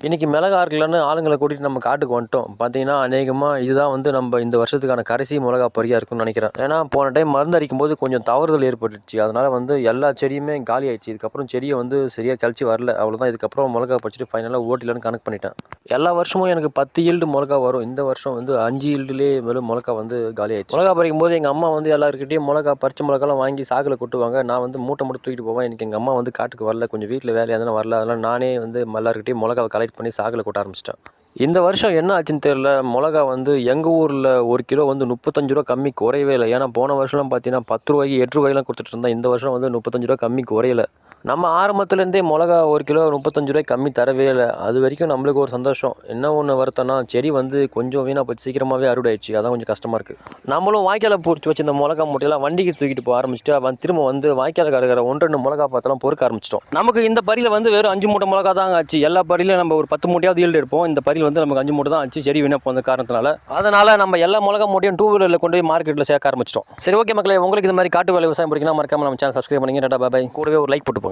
இன்றைக்கி மிளகா இருக்கலன்னு ஆளுங்களை கூட்டிகிட்டு நம்ம காட்டுக்கு வந்துட்டோம். பார்த்தீங்கன்னா அநேகமாக இதுதான் வந்து நம்ம இந்த வருஷத்துக்கான கடைசி மிளகா பறியாக இருக்குன்னு நினைக்கிறேன். ஏன்னா போன டைம் மருந்து அடிக்கும் போது கொஞ்சம் தவறுதல் ஏற்பட்டுச்சு. அதனால் வந்து எல்லா செடியுமே காலி ஆயிடுச்சு. இதுக்கப்புறம் செடியை வந்து சரியாக கழிச்சு வரல. அவ்வளோதான். இதுக்கப்புறம் மிளகா பறிச்சுட்டு ஃபைனலாக ஓட்டிலன்னு கணக்கு பண்ணிட்டேன். எல்லா வருஷமும் எனக்கு 10 ஈல்டு மிளகா வரும். இந்த வருஷம் வந்து 5 ஈல்டுலேயே வெறும் மிளகா வந்து காலி ஆயிடுச்சு. மிளகா பறிக்கும் போது எங்கள் அம்மா வந்து எல்லாருக்கிட்டையும் மிளகா பறிச்ச மிளகாலாம் வாங்கி சாக்கில் கொட்டுவாங்க. நான் வந்து மூட்டை மட்டும் தூக்கிட்டு போவேன். எனக்கு எங்கள் அம்மா வந்து காட்டுக்கு வரல, கொஞ்சம் வீட்டில் வேலையாக இருந்தாலும் வரல. அதனால் நானே வந்து எல்லாருக்கிட்டையும் மிளகாவை கலெக்ட் பண்ணி சாக்கில் கொட்ட ஆரம்பிச்சிட்டேன். இந்த வருஷம் என்ன ஆச்சுன்னு தெரியல. மிளகா வந்து எங்கள் ஊரில் ஒரு கிலோ வந்து 35 ரூபா கம்மி குறையவே இல்லை. ஏன்னா போன வருஷம்லாம் பார்த்தீங்கன்னா 10 ரூபாய்க்கு 8 ரூபாய்லாம் கொடுத்துட்டு இருந்தேன். இந்த வருஷம் வந்து 35 ரூபா கம்மி குறையலை. நம்ம ஆரம்பத்துலேருந்தே மிளகா ஒரு கிலோ 35 ரூபாய்க்கு கம்மி தரவே இல்லை. அது வரைக்கும் நம்மளுக்கு ஒரு சந்தோஷம். என்ன ஒன்று வருத்தம்னா செடி வந்து கொஞ்சம் வீணாக போச்சு, சீக்கிரமாகவே அறுவடை ஆயிடுச்சு. அதான் கொஞ்சம் கஷ்டமாக இருக்குது. நம்மளும் வாய்க்காலை பொறிச்சு வச்சு இந்த மிளகா மூட்டையெல்லாம் வண்டிக்கு தூக்கிட்டு போக ஆரம்பிச்சுட்டு திரும்ப வந்து வாய்க்காலுக்கு இருக்கிற 1-2 மிளகா பார்த்தெல்லாம் பொறுக்க ஆரம்பிச்சிட்டோம். நமக்கு இந்த பரியில் வந்து வெறும் 5 மூட்டை மிளகா தான் ஆச்சு. எல்லா பரியிலும் நம்ம ஒரு 10 மூட்டையாவது ஈல்டு எடுப்போம். இந்த பரியில் வந்து நமக்கு 5 மூட்டை தான் ஆச்சு. செடி வீணாக போன காரணத்தினால அதனால் நம்ம எல்லா மிளகா மூட்டையும் 2 வீலரில் கொண்டு போய் மார்க்கெட்டில் சேர்க்க ஆரம்பிச்சிட்டோம். சரி, ஓகே மக்களே, உங்களுக்கு இந்த மாதிரி காட்டு வேலை விவசாயம் பிடிக்குன்னா மறக்காம நம்ம சேனல் சப்ஸ்கிரைப் பண்ணிங்க. டாடா, பாய். கூடவே ஒரு லைக் போட்டு போங்க.